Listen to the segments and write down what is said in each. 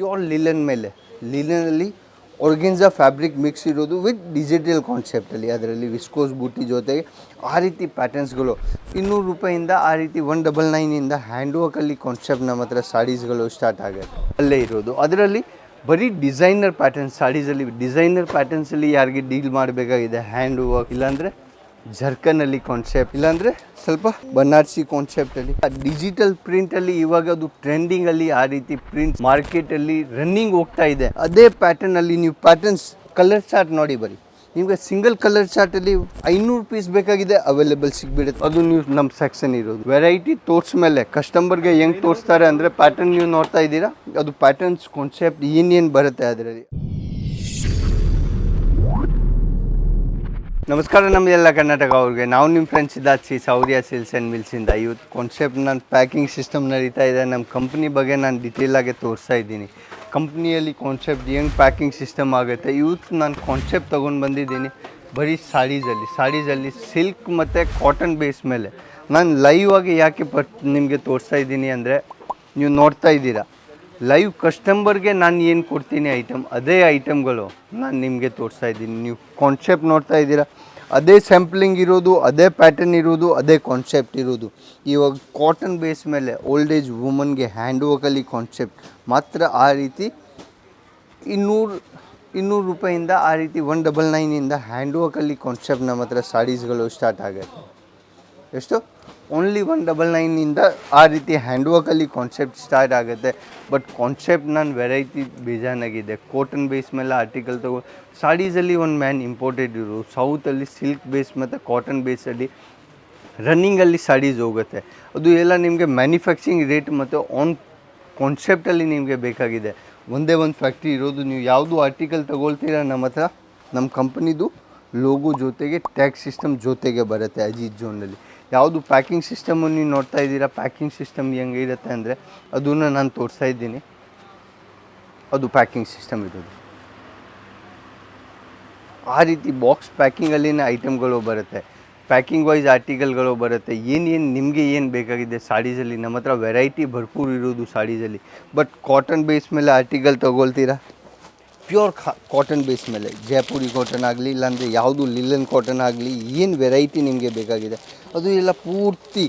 Pure linen ಮೇಲೆ ಲಿಲನಲ್ಲಿ ಆರ್ಗೆನ್ಜಾ fabric mix ಇರೋದು with digital ಕಾನ್ಸೆಪ್ಟಲ್ಲಿ, ಅದರಲ್ಲಿ ವಿಸ್ಕೋಸ್ ಬೂಟಿ ಜೊತೆಗೆ ಆ ರೀತಿ ಪ್ಯಾಟರ್ನ್ಸ್ಗಳು 200 ರೂಪಾಯಿಂದ ಆ ರೀತಿ 199ಇಂದ ಹ್ಯಾಂಡ್ ವರ್ಕಲ್ಲಿ ಕಾನ್ಸೆಪ್ಟ್ ನಮ್ಮ ಹತ್ರ ಸಾರೀಸ್ಗಳು ಸ್ಟಾರ್ಟ್ ಆಗುತ್ತೆ ಅಲ್ಲೇ ಇರೋದು. ಅದರಲ್ಲಿ ಬರೀ ಡಿಸೈನರ್ ಪ್ಯಾಟರ್ನ್ಸ್ ಸಾರೀಸಲ್ಲಿ, ಡಿಸೈನರ್ ಪ್ಯಾಟರ್ನ್ಸಲ್ಲಿ ಯಾರಿಗೆ ಡೀಲ್ ಮಾಡಬೇಕಾಗಿದೆ ಹ್ಯಾಂಡ್ ವರ್ಕ್ ಇಲ್ಲಾಂದರೆ ಜರ್ಕನಲ್ಲಿ ಕಾನ್ಸೆಪ್ಟ್, ಇಲ್ಲಾಂದರೆ ಸ್ವಲ್ಪ ಬನಾರಸಿ ಕಾನ್ಸೆಪ್ಟಲ್ಲಿ ಡಿಜಿಟಲ್ ಪ್ರಿಂಟಲ್ಲಿ ಇವಾಗ ಅದು ಟ್ರೆಂಡಿಂಗಲ್ಲಿ ಆ ರೀತಿ ಪ್ರಿಂಟ್ ಮಾರ್ಕೆಟಲ್ಲಿ ರನ್ನಿಂಗ್ ಹೋಗ್ತಾ ಇದೆ. ಅದೇ ಪ್ಯಾಟರ್ನಲ್ಲಿ ನೀವು ಪ್ಯಾಟರ್ನ್ಸ್ ಕಲರ್ ಚಾರ್ಟ್ ನೋಡಿ, ಬರೀ ನಿಮಗೆ ಸಿಂಗಲ್ ಕಲರ್ ಚಾರ್ಟಲ್ಲಿ 500 ಪೀಸ್ ಬೇಕಾಗಿದೆ ಅವೈಲೇಬಲ್ ಸಿಗ್ಬಿಡುತ್ತೆ. ಅದು ನೀವು ನಮ್ಮ ಸೆಕ್ಷನ್ ಇರೋದು ವೆರೈಟಿ ತೋರ್ಸ್ ಮೇಲೆ ಕಸ್ಟಮರ್ಗೆ ಹೆಂಗೆ ತೋರಿಸ್ತಾರೆ ಅಂದರೆ ಪ್ಯಾಟರ್ನ್ ನೀವು ನೋಡ್ತಾ ಇದ್ದೀರಾ, ಅದು ಪ್ಯಾಟರ್ನ್ಸ್ ಕಾನ್ಸೆಪ್ಟ್ ಏನೇನು ಬರುತ್ತೆ ಅದರಲ್ಲಿ. ನಮಸ್ಕಾರ ನಮ್ಮದೆಲ್ಲ ಕರ್ನಾಟಕ ಅವ್ರಿಗೆ, ನಾವು ನಿಮ್ಮ ಫ್ರೆಂಡ್ಸ್ ಇದ್ದಾಚಿ ಸೌರ್ಯ ಸೇಲ್ಸ್ ಆ್ಯಂಡ್ ಮಿಲ್ಸಿಂದ. ಇವತ್ತು ಕಾನ್ಸೆಪ್ಟ್ ನಾನು ಪ್ಯಾಕಿಂಗ್ ಸಿಸ್ಟಮ್ ನಡೀತಾ ಇದೆ, ನಮ್ಮ ಕಂಪ್ನಿ ಬಗ್ಗೆ ನಾನು ಡಿಟೇಲಾಗಿ ತೋರಿಸ್ತಾ ಇದ್ದೀನಿ. ಕಂಪ್ನಿಯಲ್ಲಿ ಕಾನ್ಸೆಪ್ಟ್ ಹೆಂಗೆ ಪ್ಯಾಕಿಂಗ್ ಸಿಸ್ಟಮ್ ಆಗುತ್ತೆ. ಇವತ್ತು ನಾನು ಕಾನ್ಸೆಪ್ಟ್ ತೊಗೊಂಡು ಬಂದಿದ್ದೀನಿ ಬರೀ ಸಾರೀಸಲ್ಲಿ ಸಿಲ್ಕ್ ಮತ್ತು ಕಾಟನ್ ಬೇಸ್ ಮೇಲೆ. ನಾನು ಲೈವ್ ಆಗಿ ಯಾಕೆ ನಿಮಗೆ ತೋರಿಸ್ತಾ ಇದ್ದೀನಿ ಅಂದರೆ, ನೀವು ನೋಡ್ತಾ ಇದ್ದೀರಾ ಲೈವ್ ಕಸ್ಟಮರ್ಗೆ ನಾನು ಏನು ಕೊಡ್ತೀನಿ ಐಟಮ್, ಅದೇ ಐಟಮ್ಗಳು ನಾನು ನಿಮಗೆ ತೋರಿಸ್ತಾ ಇದ್ದೀನಿ. ನೀವು ಕಾನ್ಸೆಪ್ಟ್ ನೋಡ್ತಾ ಇದ್ದೀರಾ, ಅದೇ ಸ್ಯಾಂಪ್ಲಿಂಗ್ ಇರೋದು, ಅದೇ ಪ್ಯಾಟರ್ನ್ ಇರೋದು, ಅದೇ ಕಾನ್ಸೆಪ್ಟ್ ಇರೋದು. ಇವಾಗ ಕಾಟನ್ ಬೇಸ್ ಮೇಲೆ ಓಲ್ಡ್ ಏಜ್ ವುಮನ್ಗೆ ಹ್ಯಾಂಡ್ ವರ್ಕಲ್ಲಿ ಕಾನ್ಸೆಪ್ಟ್ ಮಾತ್ರ ಆ ರೀತಿ 200 ರೂಪಾಯಿಂದ ಆ ರೀತಿ 199ಇಂದ ಹ್ಯಾಂಡ್ ವರ್ಕಲ್ಲಿ ಕಾನ್ಸೆಪ್ಟ್ ನಮ್ಮ ಹತ್ರ ಸಾರೀಸ್ಗಳು ಸ್ಟಾರ್ಟ್ ಆಗುತ್ತೆ. ಎಷ್ಟು? ಓನ್ಲಿ 199ಇಂದ ಆ ರೀತಿ ಹ್ಯಾಂಡ್ ವರ್ಕಲ್ಲಿ ಕಾನ್ಸೆಪ್ಟ್ ಸ್ಟಾರ್ಟ್ ಆಗುತ್ತೆ. ಬಟ್ ಕಾನ್ಸೆಪ್ಟ್ ನಾನು ವೆರೈಟಿ ಬೇಜಾನಾಗಿದೆ. ಕಾಟನ್ ಬೇಸ್ ಮೇಲೆ ಆರ್ಟಿಕಲ್ ಸಾರೀಸಲ್ಲಿ ಒಂದು ಇಂಪೋರ್ಟೆಡ್ ಇರೋದು, ಸೌತಲ್ಲಿ ಸಿಲ್ಕ್ ಬೇಸ್ ಮತ್ತು ಕಾಟನ್ ಬೇಸಲ್ಲಿ ರನ್ನಿಂಗಲ್ಲಿ ಸಾರೀಸ್ ಹೋಗುತ್ತೆ. ಅದು ಎಲ್ಲ ನಿಮಗೆ ಮ್ಯಾನುಫ್ಯಾಕ್ಚರಿಂಗ್ ರೇಟ್ ಮತ್ತು ಆನ್ ಕಾನ್ಸೆಪ್ಟಲ್ಲಿ ನಿಮಗೆ ಬೇಕಾಗಿದೆ. ಒಂದೇ ಒಂದು ಫ್ಯಾಕ್ಟ್ರಿ ಇರೋದು. ನೀವು ಯಾವುದು ಆರ್ಟಿಕಲ್ ತೊಗೊಳ್ತೀರಾ ನಮ್ಮ ಹತ್ರ, ನಮ್ಮ ಕಂಪ್ನಿದು ಲೋಗೋ ಜೊತೆಗೆ ಟ್ಯಾಕ್ಸ್ ಸಿಸ್ಟಮ್ ಜೊತೆಗೆ ಬರುತ್ತೆ ಅಜೀತ್ ಜೋನಲ್ಲಿ. ಯಾವುದು ಪ್ಯಾಕಿಂಗ್ ಸಿಸ್ಟಮನ್ನು ನೀವು ನೋಡ್ತಾ ಇದ್ದೀರಾ, ಪ್ಯಾಕಿಂಗ್ ಸಿಸ್ಟಮ್ ಹೆಂಗೆ ಇರುತ್ತೆ ಅಂದರೆ ಅದನ್ನು ನಾನು ತೋರಿಸ್ತಾ ಇದ್ದೀನಿ. ಅದು ಪ್ಯಾಕಿಂಗ್ ಸಿಸ್ಟಮ್ ಇರೋದು ಆ ರೀತಿ ಬಾಕ್ಸ್ ಪ್ಯಾಕಿಂಗಲ್ಲಿನ ಐಟಮ್ಗಳು ಬರುತ್ತೆ, ಪ್ಯಾಕಿಂಗ್ ವೈಸ್ ಆರ್ಟಿಕಲ್ಗಳು ಬರುತ್ತೆ. ಏನೇನು ನಿಮಗೆ ಏನು ಬೇಕಾಗಿದೆ ಸಾರೀಸಲ್ಲಿ ನಮ್ಮ ಹತ್ರ ವೆರೈಟಿ ಭರ್ಪೂರು ಇರೋದು ಸಾರೀಸಲ್ಲಿ. ಬಟ್ ಕಾಟನ್ ಬೇಸ್ ಮೇಲೆ ಆರ್ಟಿಕಲ್ ತೊಗೊಳ್ತೀರಾ, ಪ್ಯೂರ್ ಕಾಟನ್ ಬೇಸ್ ಮೇಲೆ ಜೈಪುರಿ ಕಾಟನ್ ಆಗಲಿ, ಇಲ್ಲಾಂದರೆ ಯಾವುದು ಲಿಲನ್ ಕಾಟನ್ ಆಗಲಿ, ಏನು ವೆರೈಟಿ ನಿಮಗೆ ಬೇಕಾಗಿದೆ ಅದು ಎಲ್ಲ ಪೂರ್ತಿ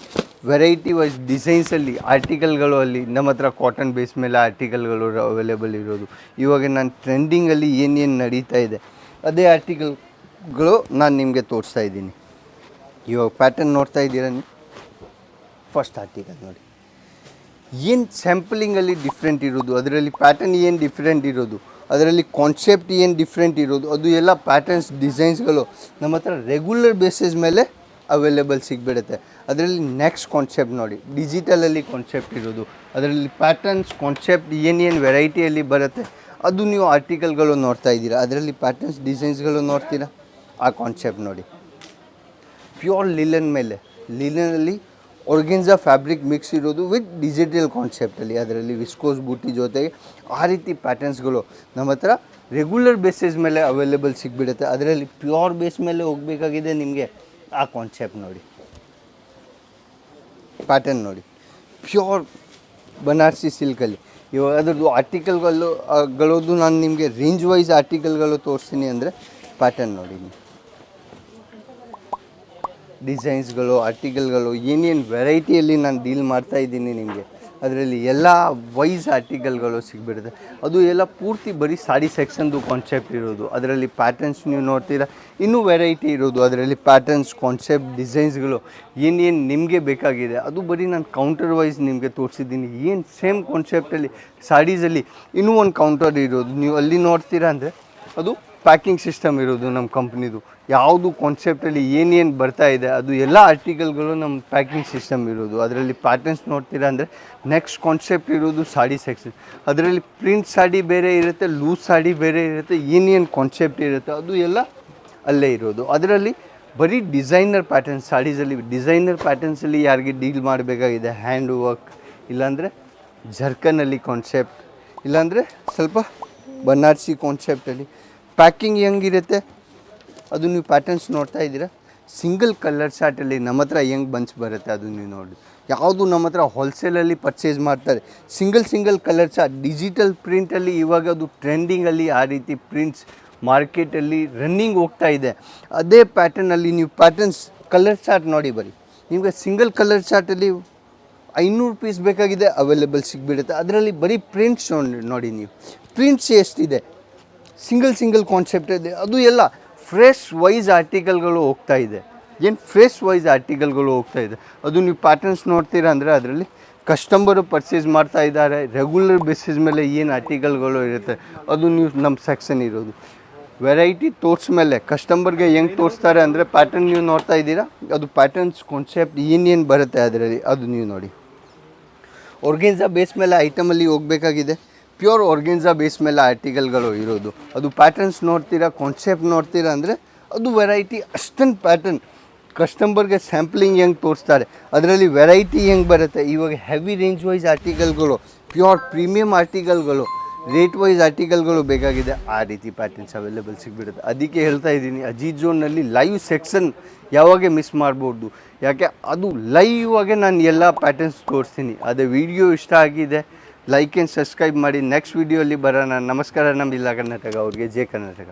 ವೆರೈಟಿ ವೈಸ್ ಡಿಸೈನ್ಸಲ್ಲಿ ಆರ್ಟಿಕಲ್ಗಳು ಅಲ್ಲಿ ನಮ್ಮ ಹತ್ರ ಕಾಟನ್ ಬೇಸ್ ಮೇಲೆ ಆರ್ಟಿಕಲ್ಗಳು ಅವೈಲೇಬಲ್ ಇರೋದು. ಇವಾಗ ನಾನು ಟ್ರೆಂಡಿಂಗಲ್ಲಿ ಏನೇನು ನಡೀತಾ ಇದೆ ಅದೇ ಆರ್ಟಿಕಲ್ಗಳು ನಾನು ನಿಮಗೆ ತೋರಿಸ್ತಾ ಇದ್ದೀನಿ. ಇವಾಗ ಪ್ಯಾಟರ್ನ್ ನೋಡ್ತಾ ಇದ್ದೀರಾ ನೀವು, ಫಸ್ಟ್ ಆರ್ಟಿಕಲ್ ನೋಡಿ ಏನು ಸ್ಯಾಂಪಲಿಂಗಲ್ಲಿ ಡಿಫ್ರೆಂಟ್ ಇರೋದು, ಅದರಲ್ಲಿ ಪ್ಯಾಟರ್ನ್ ಏನು ಡಿಫ್ರೆಂಟ್ ಇರೋದು, ಅದರಲ್ಲಿ ಕಾನ್ಸೆಪ್ಟ್ ಏನು ಡಿಫ್ರೆಂಟ್ ಇರೋದು, ಅದು ಎಲ್ಲ ಪ್ಯಾಟರ್ನ್ಸ್ ಡಿಸೈನ್ಸ್ಗಳು ನಮ್ಮ ಹತ್ರ ರೆಗ್ಯುಲರ್ ಬೇಸಿಸ್ ಮೇಲೆ ಅವೈಲೇಬಲ್ ಸಿಗ್ಬಿಡುತ್ತೆ. ಅದರಲ್ಲಿ ನೆಕ್ಸ್ಟ್ ಕಾನ್ಸೆಪ್ಟ್ ನೋಡಿ, ಡಿಜಿಟಲಲ್ಲಿ ಕಾನ್ಸೆಪ್ಟ್ ಇರೋದು, ಅದರಲ್ಲಿ ಪ್ಯಾಟರ್ನ್ಸ್ ಕಾನ್ಸೆಪ್ಟ್ ಏನೇನು ವೆರೈಟಿಯಲ್ಲಿ ಬರುತ್ತೆ ಅದು ನೀವು ಆರ್ಟಿಕಲ್ಗಳು ನೋಡ್ತಾ ಇದ್ದೀರಾ. ಅದರಲ್ಲಿ ಪ್ಯಾಟರ್ನ್ಸ್ ಡಿಸೈನ್ಸ್ಗಳು ನೋಡ್ತೀರಾ, ಆ ಕಾನ್ಸೆಪ್ಟ್ ನೋಡಿ. ಪ್ಯೂರ್ ಲಿಲನ್ ಮೇಲೆ ಲಿಲನಲ್ಲಿ ಆರ್ಗೆನ್ಜಾ ಫ್ಯಾಬ್ರಿಕ್ ಮಿಕ್ಸ್ ಇರೋದು ವಿತ್ ಡಿಜಿಟಲ್ ಕಾನ್ಸೆಪ್ಟಲ್ಲಿ, ಅದರಲ್ಲಿ ವಿಸ್ಕೋಸ್ ಬೂಟಿ ಜೊತೆಗೆ ಆ ರೀತಿ ಪ್ಯಾಟರ್ನ್ಸ್ಗಳು ನಮ್ಮ ಹತ್ರ ರೆಗ್ಯುಲರ್ ಬೇಸಿಸ್ ಮೇಲೆ ಅವೈಲೇಬಲ್ ಸಿಗ್ಬಿಡುತ್ತೆ. ಅದರಲ್ಲಿ ಪ್ಯೂರ್ ಬೇಸ್ ಮೇಲೆ ಹೋಗಬೇಕಾಗಿದೆ ನಿಮಗೆ, ಆ ಕಾನ್ಸೆಪ್ಟ್ ನೋಡಿ, ಪ್ಯಾಟರ್ನ್ ನೋಡಿ, ಪ್ಯೂರ್ ಬನಾರಸಿ ಸಿಲ್ಕಲ್ಲಿ. ಇವಾಗ ಅದರದ್ದು ಆರ್ಟಿಕಲ್ಗಳದ್ದು ನಾನು ನಿಮಗೆ ರೇಂಜ್ ವೈಸ್ ಆರ್ಟಿಕಲ್ಗಳು ತೋರಿಸ್ತೀನಿ ಅಂದರೆ ಪ್ಯಾಟರ್ನ್ ನೋಡಿ, ನೀವು ಡಿಸೈನ್ಸ್ಗಳು ಆರ್ಟಿಕಲ್ಗಳು ಏನೇನು ವೆರೈಟಿಯಲ್ಲಿ ನಾನು ಡೀಲ್ ಮಾಡ್ತಾ ಇದ್ದೀನಿ ನಿಮಗೆ, ಅದರಲ್ಲಿ ಎಲ್ಲ ವೈಸ್ ಆರ್ಟಿಕಲ್ಗಳು ಸಿಗ್ಬಿಡುತ್ತೆ. ಅದು ಎಲ್ಲ ಪೂರ್ತಿ ಬರೀ ಸಾರಿ ಸೆಕ್ಷನ್ದು ಕಾನ್ಸೆಪ್ಟ್ ಇರೋದು. ಅದರಲ್ಲಿ ಪ್ಯಾಟರ್ನ್ಸ್ ನೀವು ನೋಡ್ತೀರಾ, ಇನ್ನೂ ವೆರೈಟಿ ಇರೋದು. ಅದರಲ್ಲಿ ಪ್ಯಾಟರ್ನ್ಸ್ ಕಾನ್ಸೆಪ್ಟ್ ಡಿಸೈನ್ಸ್ಗಳು ಏನೇನು ನಿಮಗೆ ಬೇಕಾಗಿದೆ ಅದು ಬರೀ ನಾನು ಕೌಂಟರ್ ವೈಸ್ ನಿಮಗೆ ತೋರಿಸಿದ್ದೀನಿ. ಏನು ಸೇಮ್ ಕಾನ್ಸೆಪ್ಟಲ್ಲಿ ಸಾರೀಸಲ್ಲಿ ಇನ್ನೂ ಒಂದು ಕೌಂಟರ್ ಇರೋದು ನೀವು ಅಲ್ಲಿ ನೋಡ್ತೀರಾ ಅಂದರೆ ಅದು ಪ್ಯಾಕಿಂಗ್ ಸಿಸ್ಟಮ್ ಇರೋದು ನಮ್ಮ ಕಂಪ್ನಿದು. ಯಾವುದು ಕಾನ್ಸೆಪ್ಟಲ್ಲಿ ಏನೇನು ಬರ್ತಾ ಇದೆ ಅದು ಎಲ್ಲ ಆರ್ಟಿಕಲ್ಗಳು ನಮ್ಮ ಪ್ಯಾಕಿಂಗ್ ಸಿಸ್ಟಮ್ ಇರೋದು. ಅದರಲ್ಲಿ ಪ್ಯಾಟರ್ನ್ಸ್ ನೋಡ್ತೀರಾ ಅಂದರೆ ನೆಕ್ಸ್ಟ್ ಕಾನ್ಸೆಪ್ಟ್ ಇರೋದು ಸಾಡಿ ಸೆಕ್ಷನ್. ಅದರಲ್ಲಿ ಪ್ರಿಂಟ್ ಸಾಡಿ ಬೇರೆ ಇರುತ್ತೆ, ಲೂಸ್ ಸಾಡಿ ಬೇರೆ ಇರುತ್ತೆ, ಏನೇನು ಕಾನ್ಸೆಪ್ಟ್ ಇರುತ್ತೆ ಅದು ಎಲ್ಲ ಅಲ್ಲೇ ಇರೋದು. ಅದರಲ್ಲಿ ಬರೀ ಡಿಸೈನರ್ ಪ್ಯಾಟರ್ನ್ಸ್ ಸಾಡೀಸಲ್ಲಿ, ಡಿಸೈನರ್ ಪ್ಯಾಟರ್ನ್ಸಲ್ಲಿ ಯಾರಿಗೆ ಡೀಲ್ ಮಾಡಬೇಕಾಗಿದೆ ಹ್ಯಾಂಡ್ ವರ್ಕ್, ಇಲ್ಲಾಂದರೆ ಜರ್ಕನಲ್ಲಿ ಕಾನ್ಸೆಪ್ಟ್, ಇಲ್ಲಾಂದರೆ ಸ್ವಲ್ಪ ಬನಾರಸಿ ಕಾನ್ಸೆಪ್ಟಲ್ಲಿ ಪ್ಯಾಕಿಂಗ್ ಹೆಂಗಿರುತ್ತೆ ಅದು ನೀವು ಪ್ಯಾಟರ್ನ್ಸ್ ನೋಡ್ತಾ ಇದ್ದೀರಾ. ಸಿಂಗಲ್ ಕಲರ್ ಚಾರ್ಟಲ್ಲಿ ನಮ್ಮ ಹತ್ರ ಹೆಂಗೆ ಬಂಚ್ ಬರುತ್ತೆ ಅದು ನೀವು ನೋಡಿ. ಯಾವುದು ನಮ್ಮ ಹತ್ರ ಹೋಲ್ಸೇಲಲ್ಲಿ ಪರ್ಚೇಸ್ ಮಾಡ್ತಾರೆ. ಸಿಂಗಲ್ ಕಲರ್ ಚಾರ್ಟ್ ಡಿಜಿಟಲ್ ಪ್ರಿಂಟಲ್ಲಿ ಇವಾಗ ಅದು ಟ್ರೆಂಡಿಂಗಲ್ಲಿ ಆ ರೀತಿ ಪ್ರಿಂಟ್ಸ್ ಮಾರ್ಕೆಟಲ್ಲಿ ರನ್ನಿಂಗ್ ಹೋಗ್ತಾ ಇದೆ. ಅದೇ ಪ್ಯಾಟರ್ನಲ್ಲಿ ನೀವು ಪ್ಯಾಟರ್ನ್ಸ್ ಕಲರ್ ಚಾರ್ಟ್ ನೋಡಿ ಬರೀ, ನಿಮಗೆ ಸಿಂಗಲ್ ಕಲರ್ ಚಾರ್ಟಲ್ಲಿ 500 ಪೀಸ್ ಬೇಕಾಗಿದೆ ಅವೈಲೇಬಲ್ ಸಿಗ್ಬಿಡುತ್ತೆ. ಅದರಲ್ಲಿ ಬರೀ ಪ್ರಿಂಟ್ಸ್ ನೋಡಿ ನೀವು, ಪ್ರಿಂಟ್ಸ್ ಎಷ್ಟಿದೆ, ಸಿಂಗಲ್ ಕಾನ್ಸೆಪ್ಟ್ ಇದೆ. ಅದು ಎಲ್ಲ ಫ್ರೆಶ್ ವೈಸ್ ಆರ್ಟಿಕಲ್ಗಳು ಹೋಗ್ತಾ ಇದೆ. ಏನು ಫ್ರೆಶ್ ವೈಸ್ ಆರ್ಟಿಕಲ್ಗಳು ಹೋಗ್ತಾ ಇದೆ. ಅದು ನೀವು ಪ್ಯಾಟರ್ನ್ಸ್ ನೋಡ್ತೀರಾ ಅಂದರೆ ಅದರಲ್ಲಿ ಕಸ್ಟಮರು ಪರ್ಚೇಸ್ ಮಾಡ್ತಾ ಇದ್ದಾರೆ. ರೆಗ್ಯುಲರ್ ಬೇಸಿಸ್ ಮೇಲೆ ಏನು ಆರ್ಟಿಕಲ್ಗಳು ಇರುತ್ತೆ ಅದು ನೀವು ನಮ್ಮ ಸೆಕ್ಷನ್ ಇರೋದು. ವೆರೈಟಿ ತೋರ್ಸ್ ಮೇಲೆ ಕಸ್ಟಮರ್ಗೆ ಹೆಂಗೆ ತೋರಿಸ್ತಾರೆ ಅಂದರೆ ಪ್ಯಾಟರ್ನ್ ನೀವು ನೋಡ್ತಾ ಇದ್ದೀರಾ, ಅದು ಪ್ಯಾಟರ್ನ್ಸ್ ಕಾನ್ಸೆಪ್ಟ್ ಏನೇನು ಬರುತ್ತೆ ಅದರಲ್ಲಿ ಅದು ನೀವು ನೋಡಿ. ಆರ್ಗೆನ್ಸಾ ಬೇಸ್ ಮೇಲೆ ಐಟಮಲ್ಲಿ ಹೋಗಬೇಕಾಗಿದೆ. ಪ್ಯೂರ್ ಆರ್ಗೆನ್ಸಾ ಬೇಸ್ ಮೇಲೆ ಆರ್ಟಿಕಲ್ಗಳು ಇರೋದು. ಅದು ಪ್ಯಾಟರ್ನ್ಸ್ ನೋಡ್ತೀರಾ, ಕಾನ್ಸೆಪ್ಟ್ ನೋಡ್ತೀರಾ ಅಂದರೆ ಅದು ವೆರೈಟಿ ಅಷ್ಟೊಂದು ಪ್ಯಾಟರ್ನ್ ಕಸ್ಟಮರ್ಗೆ ಸ್ಯಾಂಪ್ಲಿಂಗ್ ಹೆಂಗೆ ತೋರಿಸ್ತಾರೆ, ಅದರಲ್ಲಿ ವೆರೈಟಿ ಹೆಂಗೆ ಬರುತ್ತೆ. ಇವಾಗ ಹೆವಿ ರೇಂಜ್ ವೈಸ್ ಆರ್ಟಿಕಲ್ಗಳು, ಪ್ಯೂರ್ ಪ್ರೀಮಿಯಮ್ ಆರ್ಟಿಕಲ್ಗಳು, ರೇಟ್ ವೈಸ್ ಆರ್ಟಿಕಲ್ಗಳು ಬೇಕಾಗಿದೆ, ಆ ರೀತಿ ಪ್ಯಾಟರ್ನ್ಸ್ ಅವೈಲೇಬಲ್ ಸಿಗ್ಬಿಡುತ್ತೆ. ಅದಕ್ಕೆ ಹೇಳ್ತಾ ಇದ್ದೀನಿ, ಅಜಿತ್ ಝೋನ್ನಲ್ಲಿ ಲೈವ್ ಸೆಕ್ಷನ್ ಯಾವಾಗ ಮಿಸ್ ಮಾಡ್ಬೋದು, ಯಾಕೆ ಅದು ಲೈವ್ ಆಗಿ ನಾನು ಎಲ್ಲ ಪ್ಯಾಟರ್ನ್ಸ್ ತೋರಿಸ್ತೀನಿ. ಅದೇ ವಿಡಿಯೋ ಇಷ್ಟ ಆಗಿದೆ ಲೈಕ್ ಆ್ಯಂಡ್ ಸಬ್ಸ್ಕ್ರೈಬ್ ಮಾಡಿ. ನೆಕ್ಸ್ಟ್ ವಿಡಿಯೋಲಿ ಬರೋಣ. ನಮಸ್ಕಾರ. ನಮ್ಮ ಇಲ್ಲ ಕರ್ನಾಟಕ ಅವ್ರಿಗೆ ಜೈ ಕರ್ನಾಟಕ.